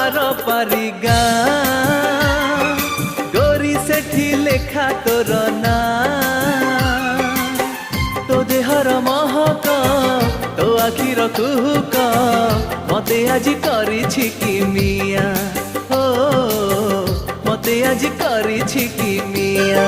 Are पारी गाँ गोरी सेठी लेखा तोर ना तो देहर महक तो आखिर कुहुक मते आज करिछि कि मिया हो मते आज करिछि कि मिया।